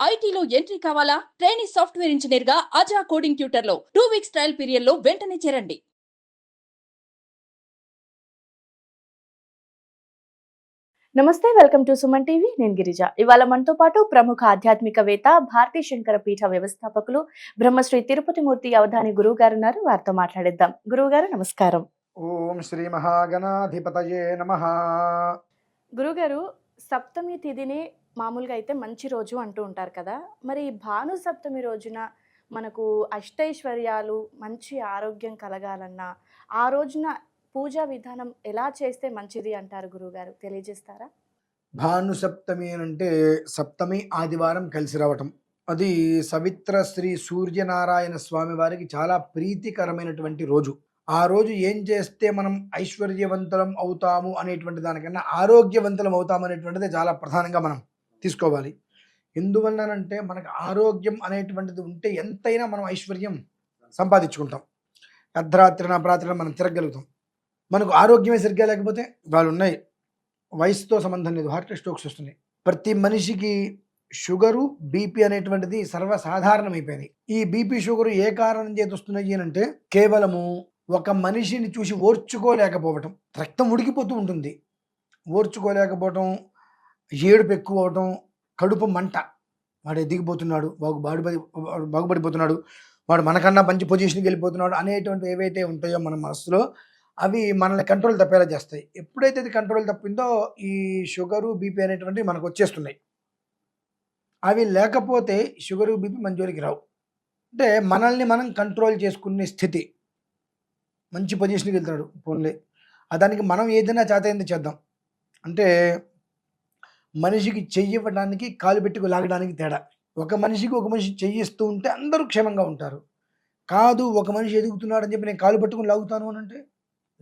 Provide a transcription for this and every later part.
ఐటీలో ఎంట్రీ కావాలా? Trainee software engineer గా అజా కోడింగ్ ట్యూటర్ లో 2 వీక్స్ ట్రయల్ పీరియడ్ లో వెంటనే చేరండి. నమస్తే, వెల్కమ్ టు సుమన్ టీవీ. నేను గిరిజ. ఇవాళ మనతో పాటు ప్రముఖ ఆధ్యాత్మికవేత్త, భారతీ శంకర పీఠ వ్యవస్థాపకులు బ్రహ్మశ్రీ తిరుపతి మూర్తి అవధాని గురువు గారు ఉన్నారు. వారితో మాట్లాడిద్దాం. గురువు గారు నమస్కారం. ఓం శ్రీ మహాగణాధిపతయే నమః. గురుగారు, సప్తమి తిథిని మామూలుగా అయితే మంచి రోజు అంటూ ఉంటారు కదా, మరి భాను సప్తమి రోజున మనకు అష్టైశ్వర్యాలు, మంచి ఆరోగ్యం కలగాలన్నా ఆ రోజున పూజా విధానం ఎలా చేస్తే మంచిది అంటారు గురువుగారు? తెలియజేస్తారా? భాను సప్తమి అంటే సప్తమి ఆదివారం కలిసి రావటం. అది సవిత్ర శ్రీ సూర్యనారాయణ స్వామి వారికి చాలా ప్రీతికరమైనటువంటి రోజు. ఆ రోజు ఏం చేస్తే మనం ఐశ్వర్యవంతులం అవుతాము అనేటువంటి దానికన్నా ఆరోగ్యవంతులం అవుతాము అనేటువంటిది చాలా ప్రధానంగా మనం తీసుకోవాలి. ఎందువల్లనంటే మనకు ఆరోగ్యం అనేటువంటిది ఉంటే ఎంతైనా మనం ఐశ్వర్యం సంపాదించుకుంటాం. అర్ధరాత్రి అపరాత్రి మనం తిరగలుగుతాం. మనకు ఆరోగ్యమే సరిగ్గా లేకపోతే వాళ్ళు ఉన్నాయి, వయసుతో సంబంధం లేదు, హార్ట్ స్ట్రోక్స్ వస్తున్నాయి. ప్రతి మనిషికి షుగరు, బీపీ అనేటువంటిది సర్వసాధారణమైపోయింది. ఈ బీపీ షుగరు ఏ కారణం చేతి వస్తున్నాయి అంటే కేవలము ఒక మనిషిని చూసి ఓర్చుకోలేకపోవటం. రక్తం ఉడికిపోతూ ఉంటుంది, ఓర్చుకోలేకపోవటం, ఏడుపు ఎక్కువ అవటం, కడుపు మంట, వాడు ఎదిగిపోతున్నాడు, బాగుపడిపోతున్నాడు, వాడు మనకన్నా మంచి పొజిషన్కి వెళ్ళిపోతున్నాడు అనేటువంటి ఏవైతే ఉంటాయో మన మనసులో, అవి మనల్ని కంట్రోల్ తప్పేలా చేస్తాయి. ఎప్పుడైతే అది కంట్రోల్ తప్పిందో ఈ షుగరు, బీపీ అనేటువంటివి మనకు వచ్చేస్తున్నాయి. అవి లేకపోతే షుగరు, బీపీ మన జోలికి రావు. అంటే మనల్ని మనం కంట్రోల్ చేసుకునే స్థితి. మంచి పొజిషన్కి వెళ్తున్నాడు, పోన్లే, దానికి మనం ఏదైనా చేతైంది చేద్దాం అంటే మనిషికి చెయ్యి ఇవ్వడానికి, కాలు పెట్టుకు లాగడానికి తేడా. ఒక మనిషికి ఒక మనిషి చెయ్యిస్తూ ఉంటే అందరూ క్షేమంగా ఉంటారు. కాదు, ఒక మనిషి ఎదుగుతున్నాడు అని చెప్పి నేను కాలు పట్టుకుని లాగుతాను అని అంటే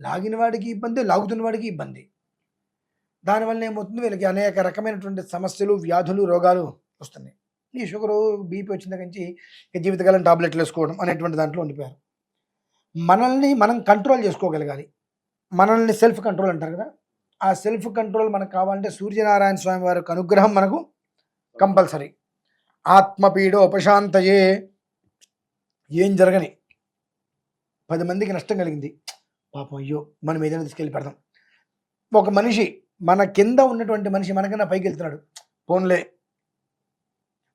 లాగిన వాడికి ఇబ్బంది, లాగుతున్న వాడికి ఇబ్బంది. దానివల్ల ఏమవుతుంది, వీళ్ళకి అనేక రకమైనటువంటి సమస్యలు, వ్యాధులు, రోగాలు వస్తున్నాయి. ఈ షుగరు, బీపీ వచ్చిన దగ్గర నుంచి జీవితకాలం టాబ్లెట్లు వేసుకోవడం అనేటువంటి దాంట్లో ఉండిపోయారు. మనల్ని మనం కంట్రోల్ చేసుకోగలగాలి. మనల్ని సెల్ఫ్ కంట్రోల్ అంటారు కదా, ఆ సెల్ఫ్ కంట్రోల్ మనకు కావాలంటే సూర్యనారాయణ స్వామి వారి యొక్క అనుగ్రహం మనకు కంపల్సరీ. ఆత్మపీడ ఉపశాంతయే. ఏం జరగని 10 మందికి నష్టం కలిగింది, పాపం అయ్యో మనం ఏదైనా తీసుకెళ్ళి పెడదాం. ఒక మనిషి మన కింద ఉన్నటువంటి మనిషి మనకన్నా పైకి వెళ్తున్నాడు, పోన్లే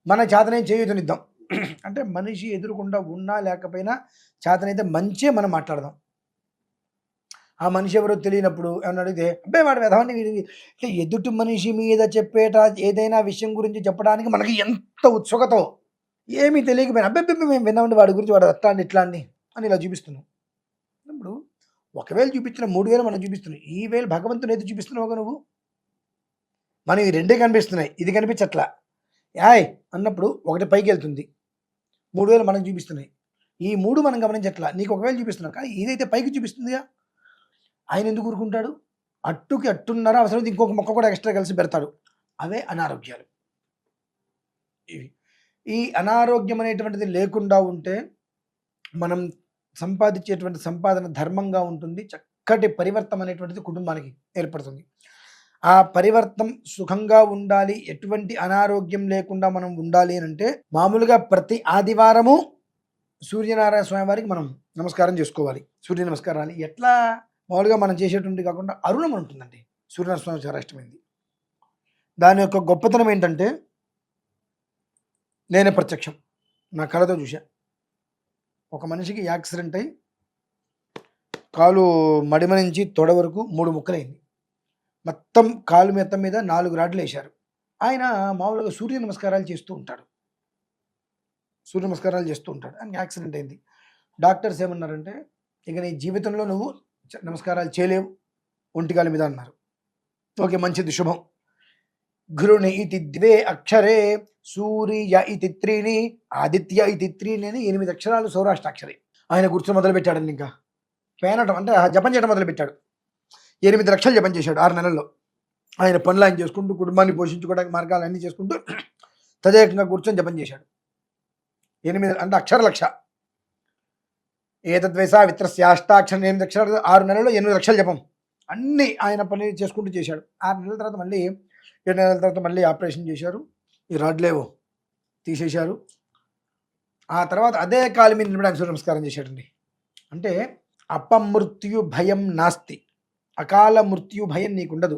మన చేతనే చేయుతనిద్దాం అంటే మనిషి ఎదురుకుండా ఉన్నా లేకపోయినా చేతనైతే మంచి మనం మాట్లాడదాం. ఆ మనిషి ఎవరో తెలియనప్పుడు ఏమన్నా అడిగితే అబ్బాయి వాడు వెధవని అంటే ఎదుటి మనిషి మీద చెప్పేట ఏదైనా విషయం గురించి చెప్పడానికి మనకి ఎంత ఉత్సుకతో, ఏమీ తెలియకపోయినా అబ్బాయి మేము విన్నామండి వాడి గురించి, వాడు అట్లా అండి ఇట్లా అండి అని ఇలా చూపిస్తున్నాం. ఇప్పుడు 1,000 చూపించిన 3,000 మనం చూపిస్తున్నాం. ఈ వేలు భగవంతుని అయితే చూపిస్తున్నావుగా నువ్వు. మనం ఈ రెండే కనిపిస్తున్నాయి, ఇది కనిపించట్లా. యాయ్ అన్నప్పుడు ఒకటి పైకి వెళ్తుంది, 3,000 మనకు చూపిస్తున్నాయి. ఈ 3 మనం గమనించట్లా. నీకు 1,000 చూపిస్తున్నాం కానీ ఇదైతే పైకి చూపిస్తుందిగా. ఆయన ఎందుకు ఊరుకుంటాడు? అట్టుకి అట్టున్నర అవసరం ఇంకొక మొక్క కూడా ఎక్స్ట్రా కలిసి పెడతాడు. అవే అనారోగ్యాలు. ఇవి ఈ అనారోగ్యం అనేటువంటిది లేకుండా ఉంటే మనం సంపాదించేటువంటి సంపాదన ధర్మంగా ఉంటుంది. చక్కటి పరివర్తన అనేటువంటిది కుటుంబానికి ఏర్పడుతుంది. ఆ పరివర్తనం సుఖంగా ఉండాలి, ఎటువంటి అనారోగ్యం లేకుండా మనం ఉండాలి అని అంటే మామూలుగా ప్రతి ఆదివారము సూర్యనారాయణ స్వామి వారికి మనం నమస్కారం చేసుకోవాలి. సూర్య నమస్కారాలు ఎట్లా మామూలుగా మనం చేసేటువంటి కాకుండా అరుణం ఉంటుందండి. సూర్యనారాయణ స్వామి చాలా ఇష్టమైంది. దాని యొక్క గొప్పతనం ఏంటంటే నేనే ప్రత్యక్షం, నా కళతో చూశా. ఒక మనిషికి యాక్సిడెంట్ అయి కాలు మడిమ నుంచి తొడ వరకు 3 ముక్కలైంది. మొత్తం కాలు మెత్తం మీద 4 రాడ్లు వేశారు. ఆయన మామూలుగా సూర్య నమస్కారాలు చేస్తూ ఉంటాడు. ఆయన యాక్సిడెంట్ అయింది. డాక్టర్స్ ఏమన్నారంటే ఇక నీ జీవితంలో నువ్వు నమస్కారాలు చేయలేవు, ఒంటికాల మీద అన్నారు. ఓకే, మంచిది, శుభం. గురుని ఇతి 2 అక్షరే, సూర్య ఇతి 3, ఆదిత్య ఇతి 3 అని 8 అక్షరాలు సౌరాష్ట్రాక్షరి. ఆయన కూర్చొని మొదలుపెట్టాడండి. ఇంకా పేనటం అంటే జపం చేయడం మొదలుపెట్టాడు. 8 లక్షలు జపం చేశాడు 6 నెలల్లో. ఆయన పనులు ఆయన చేసుకుంటూ, కుటుంబాన్ని పోషించుకోవడానికి మార్గాలు అన్నీ చేసుకుంటూ తదేకంగా కూర్చొని జపం చేశాడు. 8 అంటే అక్షర లక్ష. ఏతద్వైసా విత్రస్యాష్టాక్షరం 8 అక్షరాలు 6 నెలల్లో 8 లక్షల జపం అన్నీ ఆయన పని చేసుకుంటూ చేశాడు. 6 నెలల తర్వాత మళ్ళీ 7 నెలల తర్వాత మళ్ళీ ఆపరేషన్ చేశారు. ఈ రాడ్లేవో తీసేశారు. ఆ తర్వాత అదే కాలు మీద నిలబడి ఆయన సూర్య నమస్కారం చేశాడండి. అంటే అపమృత్యు భయం నాస్తి, అకాల మృత్యు భయం నీకు ఉండదు.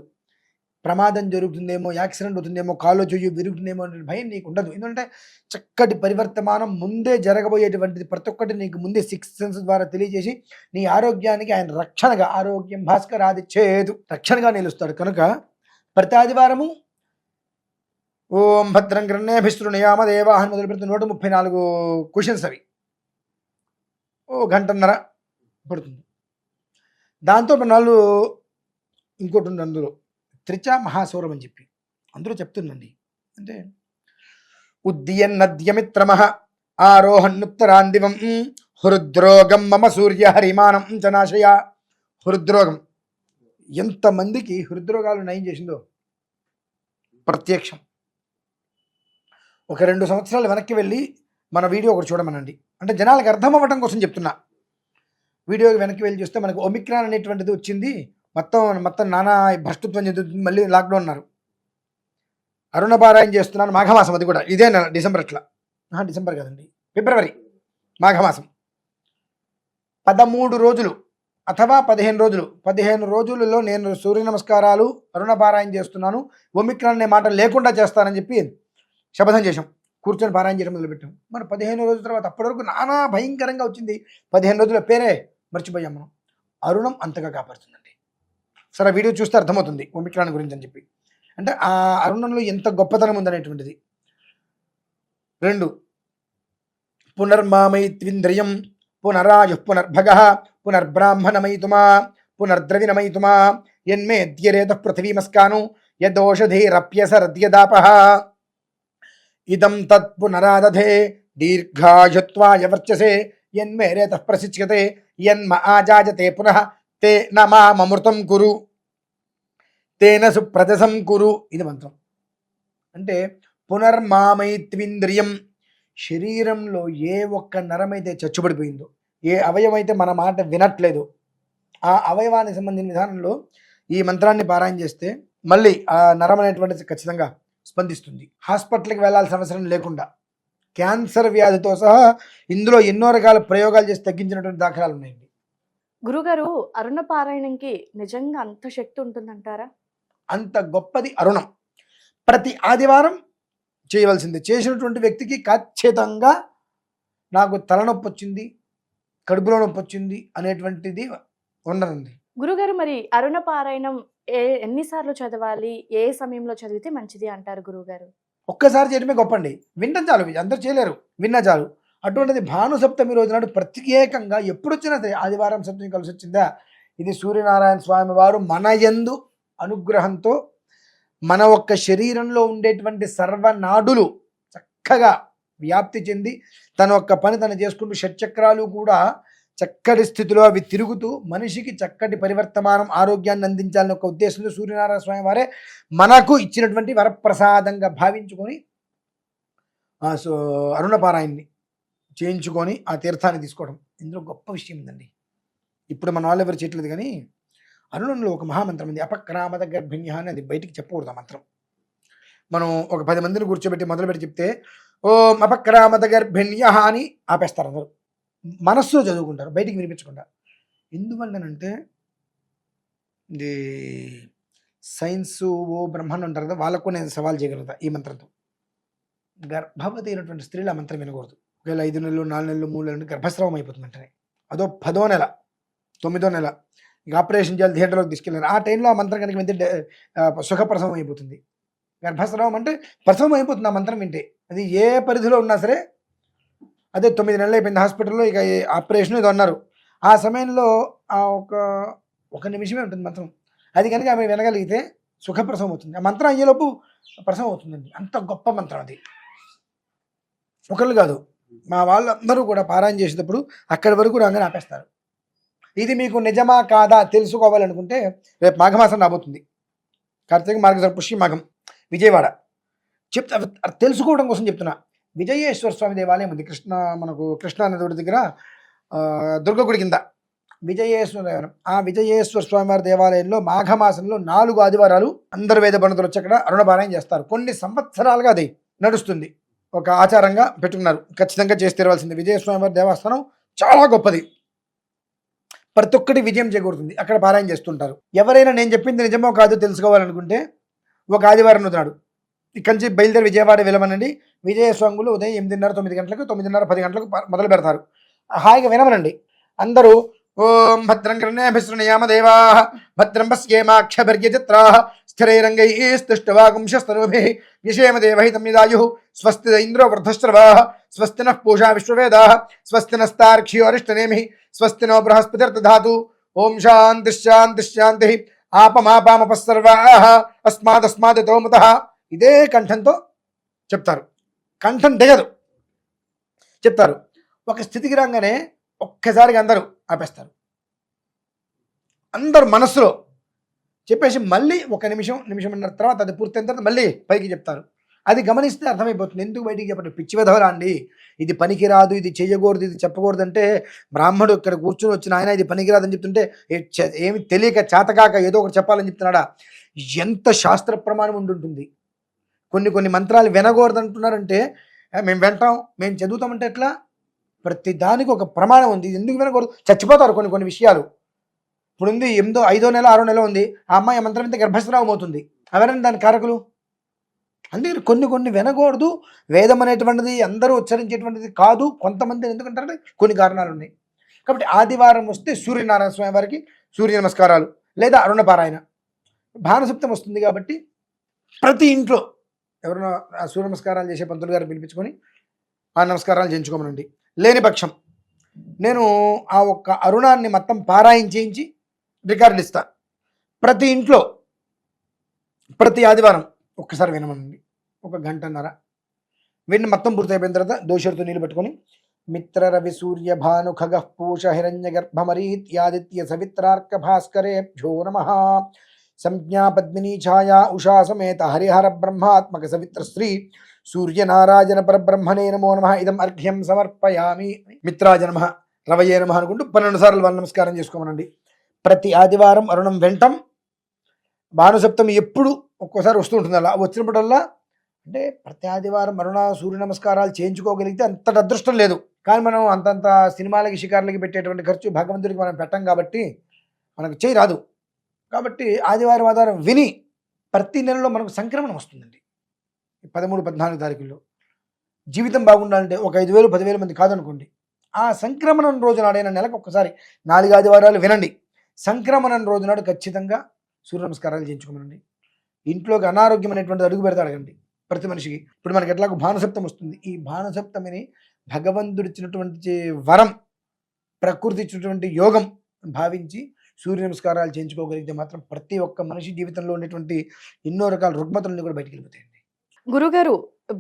ప్రమాదం జరుగుతుందేమో, యాక్సిడెంట్ అవుతుందేమో, కాలో చెయ్యి విరుగుతుందేమో అనే భయం నీకు ఉండదు. ఎందుకంటే చక్కటి పరివర్తమానం ముందే జరగబోయేటువంటిది ప్రతి ఒక్కటి నీకు ముందే 6 సెన్స్ ద్వారా తెలియజేసి నీ ఆరోగ్యానికి ఆయన రక్షణగా, ఆరోగ్యం భాస్కర్ ఆది చేదు రక్షణగా నిలుస్తాడు. కనుక ప్రతి ఆదివారము ఓం భద్రం గ్రహణేభిస్తృణయామ దేవాహని మొదలు పెడుతున్న 134 క్వశ్చన్స్ అవి గంటన్నర పడుతుంది. దాంతో నాలుగు ఇంకోటి ఉంది అందులో త్రిచ మహాసౌరం అని చెప్పి అందులో చెప్తుందండి. అంటే ఉద్యన్నద్యమిత్రమ ఆరోహన్నుత్తరాందివం హృద్రోగం మమ సూర్య హరిమానం చ నాశయ. హృద్రోగం ఎంతమందికి హృద్రోగాలు నయం చేసిందో ప్రత్యక్షం. ఒక 2 సంవత్సరాలు వెనక్కి వెళ్ళి మన వీడియో ఒకటి చూడమనండి. అంటే జనాలకు అర్థం అవ్వటం కోసం చెప్తున్నా. వీడియోకి వెనక్కి వెళ్ళి చూస్తే మనకు ఒమిక్రాన్ అనేటువంటిది వచ్చింది. మొత్తం నానా భ్రష్టత్వం చెందుతుంది. మళ్ళీ లాక్డౌన్ అన్నారు. అరుణపారాయణ చేస్తున్నాను మాఘమాసం, అది కూడా ఇదే నెల డిసెంబర్. అట్లా డిసెంబర్ కదండి, ఫిబ్రవరి మాఘమాసం 13 రోజులు అథవా 15 రోజులు. 15 రోజులలో నేను సూర్య నమస్కారాలు అరుణపారాయణ చేస్తున్నాను, ఒమిక్రాన్ అనే మాట లేకుండా చేస్తానని చెప్పి శపథం చేశాం. కూర్చొని పారాయణ చేయడం మొదలుపెట్టాం. మరి 15 రోజుల తర్వాత అప్పటి వరకు నానా భయంకరంగా వచ్చింది. 15 రోజుల పేరే మర్చిపోయాం మనం. అరుణం అంతగా కాపాడుతుందండి. సరే వీడియో చూస్తే అర్థమవుతుంది ఒమిక్రాన్ గురించి అని చెప్పి. అంటే ఆ అరుణంలో ఎంత గొప్పతనం ఉందనేటువంటిది. 2 పునర్మామైత్వింద్రియం పునరాయు పునర్భగ పునర్బ్రాహ్మణమైతుమా పునర్ద్రవిణమైతుమా యన్మేద్యరేత పృథివీమస్కాను యదోషధేరప్యసరద్యదాపః ఇదం తత్ పునరాదధే దీర్ఘాయుత్వాయ వర్చసే యన్మేరేత ప్రసిచ్యతే యన్మ ఆజాజతే పునః తే నమామృతం కురు తేన సుప్రజసం కురు. ఇది మంత్రం. అంటే పునర్మామైత్వింద్రియం, శరీరంలో ఏ ఒక్క నరమైతే చచ్చుబడిపోయిందో, ఏ అవయవమైతే మన మాట వినట్లేదు, ఆ అవయవానికి సంబంధించిన విధానంలో ఈ మంత్రాన్ని పారాయణ చేస్తే మళ్ళీ ఆ నరం అనేటువంటిది ఖచ్చితంగా స్పందిస్తుంది. హాస్పిటల్కి వెళ్ళాల్సిన అవసరం లేకుండా క్యాన్సర్ వ్యాధితో సహా ఇందులో ఎన్నో రకాల ప్రయోగాలు చేసి తగ్గించినటువంటి దాఖలాలు ఉన్నాయండి. గురుగారు, అరుణ పారాయణంకి నిజంగా అంత శక్తి ఉంటుందంటారా? అంత గొప్పది అరుణం. ప్రతి ఆదివారం చేయవలసింది. చేసినటువంటి వ్యక్తికి ఖచ్చితంగా నాకు తలనొప్పి వచ్చింది, కడుపులో నొప్పి వచ్చింది అనేటువంటిది ఉండదండి. గురుగారు, మరి అరుణ పారాయణం ఎన్నిసార్లు చదవాలి, ఏ సమయంలో చదివితే మంచిది అంటారు గురుగారు? ఒక్కసారి చేయడమే గొప్పండి. వినడం చాలు, అందరూ చేయలేరు, విన్నా చాలు. అటువంటిది భాను సప్తమి రోజు నాడు ప్రత్యేకంగా ఎప్పుడు వచ్చినా సరే, ఆదివారం సప్తమి కలిసి వచ్చిందా, ఇది సూర్యనారాయణ స్వామి వారు మన యందు అనుగ్రహంతో మన ఒక్క శరీరంలో ఉండేటువంటి సర్వనాడులు చక్కగా వ్యాప్తి చెంది తన ఒక్క పని తను చేసుకుంటూ షట్చక్రాలు కూడా చక్కటి స్థితిలో అవి తిరుగుతూ మనిషికి చక్కటి పరివర్తమానం, ఆరోగ్యాన్ని అందించాలని ఒక ఉద్దేశంతో సూర్యనారాయణ స్వామి వారే మనకు ఇచ్చినటువంటి వరప్రసాదంగా భావించుకొని అరుణపారాయణని చేయించుకొని ఆ తీర్థాన్ని తీసుకోవడం ఇందులో గొప్ప విషయం ఉందండి. ఇప్పుడు మన వాళ్ళు ఎవరు చేయట్లేదు, కానీ అరుణంలో ఒక మహామంత్రం ఉంది, అపక్రామద గర్భిణ్య అని. అది బయటికి చెప్పకూడదు ఆ మంత్రం. మనం ఒక 10 మందిని కూర్చోబెట్టి మొదలుపెట్టి చెప్తే ఓం అపక్రామద గర్భిణ్య అని ఆపేస్తారు. అందరూ మనస్సులో చదువుకుంటారు, బయటికి వినిపించకుండా. ఎందువల్లనంటే ఇది సైన్స్ ఓ బ్రహ్మాండం ఉంటారు కదా, వాళ్ళకు నేను సవాల్ చేయగలుగుతా ఈ మంత్రంతో. గర్భవతి అయినటువంటి స్త్రీలు ఆ మంత్రం వినకూడదు. ఒకవేళ 5 నెలలు 4 నెలలు 3 నెలలు గర్భస్రావం అయిపోతుంది వెంటనే. అదో 10వ నెల 9వ నెల ఇక ఆపరేషన్ చేయాలి, థియేటర్లోకి తీసుకెళ్ళారు. ఆ టైంలో ఆ మంత్రం కనుక వింటే సుఖప్రసవం అయిపోతుంది. గర్భస్రావం అంటే ప్రసవం అయిపోతుంది ఆ మంత్రం వింటే. అది ఏ పరిధిలో ఉన్నా సరే. అదే 9 నెలలు అయిపోయింది హాస్పిటల్లో, ఇక ఆపరేషన్ ఇది అన్నారు. ఆ సమయంలో ఒక నిమిషమే ఉంటుంది మంత్రం. అది కనుక ఆమె వినగలిగితే సుఖప్రసవం అవుతుంది. ఆ మంత్రం అయ్యేలోపు ప్రసవం అవుతుందండి. అంత గొప్ప మంత్రం అది. ఒకళ్ళు కాదు, మా వాళ్ళందరూ కూడా పారాయణ చేసేటప్పుడు అక్కడి వరకు రాగానే ఆపేస్తారు. ఇది మీకు నిజమా కాదా తెలుసుకోవాలనుకుంటే రేపు మాఘమాసం రాబోతుంది. కార్తీక మార్గశిర పుష్య మాఘం విజయవాడ తెలుసుకోవడం కోసం చెప్తున్నా. విజయేశ్వర స్వామి దేవాలయం ఉంది మనకు కృష్ణానది దగ్గర, దుర్గగుడి కింద విజయేశ్వర దేవాలయం. ఆ విజయేశ్వర స్వామి వారి దేవాలయంలో మాఘమాసంలో 4 ఆదివారాలు అందరు వేద పండితులు వచ్చి అక్కడ అరుణపారాయణ చేస్తారు. కొన్ని సంవత్సరాలుగా అది నడుస్తుంది. ఒక ఆచారంగా పెట్టుకున్నారు. ఖచ్చితంగా చేసి తీరవలసింది. విజయస్వామి వారి దేవస్థానం చాలా గొప్పది. ప్రతి ఒక్కటి విజయం చేకూరుతుంది. అక్కడ పారాయణ చేస్తుంటారు. ఎవరైనా నేను చెప్పింది నిజమో కాదో తెలుసుకోవాలనుకుంటే ఒక ఆదివారం నాడు ఇక్కడి నుంచి బయలుదేరి విజయవాడ వెళ్ళమనండి. విజయస్వాములు ఉదయం 8:30 9 గంటలకు 9:30 10 గంటలకు మొదలు పెడతారు. హాయిగా వినమనండి. అందరూ ఓం భద్రం కర్ణేభిశృణయామ దేవాః భద్రం పశ్యేమాక్షభిర్యజత్రాః స్థిరైరంగైస్తుష్టవాగుంశస్తనూభిః యశేమ దేవహితం యదాయుః స్వస్తి ఇంద్రో వృద్ధశ్రవాः స్వస్తి నః పూషా విశ్వవేదాः స్వస్తి నస్తార్క్ష్యో అరిష్టనేమిః స్వస్తి నో బృహస్పతిర్దధాతు. ఓం శాంతి శాంతి శాంతి. ఆపమాపామపస్సర్వాః అస్మాదస్మాదితో ముతః. ఇదే కంఠంతో చెప్తారు. కంఠం దిగదు, చెప్తారు. ఒక స్థితికి రాగానే ఒక్కసారిగా అందరూ ఆపేస్తారు. అందరూ మనస్సులో చెప్పేసి మళ్ళీ ఒక నిమిషంన్నర తర్వాత అది పూర్తయిన తర్వాత మళ్ళీ పైకి చెప్తారు. అది గమనిస్తే అర్థమైపోతుంది. ఎందుకు బయటికి చెప్పండి, పిచ్చి విధవరా అండి, ఇది పనికిరాదు, ఇది చేయకూడదు, ఇది చెప్పకూడదు అంటే బ్రాహ్మడు ఇక్కడ కూర్చొని వచ్చిన ఆయన ఇది పనికిరాదని చెప్తుంటే ఏమి తెలియక చేతకాక ఏదో ఒకటి చెప్పాలని చెప్తున్నాడా? ఎంత శాస్త్ర ప్రమాణం ఉండుంటుంది. కొన్ని మంత్రాలు వినకూడదు అంటున్నారంటే మేము వింటాం, మేము చదువుతామంటే ఎట్లా? ప్రతి దానికి ఒక ప్రమాణం ఉంది. ఇది ఎందుకు వినకూడదు? చచ్చిపోతారు కొన్ని విషయాలు. ఇప్పుడు ఉంది 8వ 5వ నెల 6వ నెల ఉంది, ఆ అమ్మాయి మంత్రం ఇంత గర్భస్రావం అవుతుంది. ఎవరైనా దాని కారకులు? అందుకే కొన్ని వినకూడదు. వేదం అనేటువంటిది అందరూ ఉచ్చరించేటువంటిది కాదు. కొంతమంది ఎందుకంటారంటే కొన్ని కారణాలు ఉన్నాయి. కాబట్టి ఆదివారం వస్తే సూర్యనారాయణ స్వామి వారికి సూర్య నమస్కారాలు లేదా అరుణ పారాయణ. భానుసప్తం వస్తుంది కాబట్టి ప్రతి ఇంట్లో ఎవరైనా సూర్య నమస్కారాలు చేసే పంతులు గారు పిలిపించుకొని ఆ నమస్కారాలు చేయించుకోమనండి. లేని పక్షం నేను ఆ ఒక్క అరుణాన్ని మొత్తం పారాయణ చేయించి రికార్డులు ఇస్తా. ప్రతి ఇంట్లో ప్రతి ఆదివారం ఒక్కసారి వినమనండి. 1 గంటన్నర విని మొత్తం పూర్తయిపోయిన తర్వాత దోషుడితో నీళ్ళు పెట్టుకొని మిత్ర రవి సూర్య భాను ఖగ పూష హిరణ్య గర్భమరీత్యాదిత్య సవిత్రార్క భాస్కరేభ్యో నమః. సంజ్ఞా పద్మినీ ఛాయా ఉషా సమేత హరిహర బ్రహ్మాత్మక సవిత్ర శ్రీ సూర్యనారాయణ పరబ్రహ్మణే నమో నమః. ఇదం అర్ఘ్యం సమర్పయామి. మిత్రాజ నమః, రవయే నమః అనుకుంటూ 12 సార్లు వాళ్ళ నమస్కారం చేసుకోమనండి. ప్రతి ఆదివారం అరుణం వెంటం. భానుసప్తమి ఎప్పుడు ఒక్కోసారి వస్తూ ఉంటుంది. అలా వచ్చినప్పుడల్లా అంటే ప్రతి ఆదివారం అరుణ సూర్య నమస్కారాలు చేయించుకోగలిగితే అంతటి అదృష్టం లేదు. కానీ మనం అంతంత సినిమాలకి షికార్లకి పెట్టేటువంటి ఖర్చు భగవంతుడికి మనం పెట్టం కాబట్టి మనకు చేయి రాదు. కాబట్టి ఆదివారం విని ప్రతి నెలలో మనకు సంక్రమణం వస్తుందండి. 13 14 తారీఖుల్లో జీవితం బాగుండాలంటే ఒక 5,000 10,000 మంది కాదనుకోండి. ఆ సంక్రమణం రోజు నాడైనా నెలకు ఒక్కసారి 4 ఆదివారాలు వినండి. సంక్రమణం రోజు నాడు ఖచ్చితంగా సూర్య నమస్కారాలు చేయించుకోమనండి. ఇంట్లోకి అనారోగ్యం అనేటువంటిది అడుగు పెడతా అడగండి ప్రతి మనిషికి. ఇప్పుడు మనకి ఎట్లాగో భానుసప్తం వస్తుంది. ఈ భానుసప్తమిని భగవంతుడు ఇచ్చినటువంటి వరం, ప్రకృతి ఇచ్చినటువంటి యోగం భావించి సూర్య నమస్కారాలు చేయించుకోగలిగితే మాత్రం ప్రతి ఒక్క మనిషి జీవితంలో ఉన్నటువంటి ఎన్నో రకాల రుగ్మతలను కూడా బయటికి వెళ్ళిపోతాయండి. గురుగారు,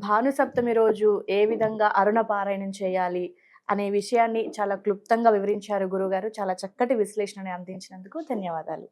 భానుసప్తమి రోజు ఏ విధంగా అరుణ పారాయణం చేయాలి అనే విషయాన్ని చాలా క్లుప్తంగా వివరించారు గురుగారు. చాలా చక్కటి విశ్లేషణని అందించినందుకు ధన్యవాదాలు.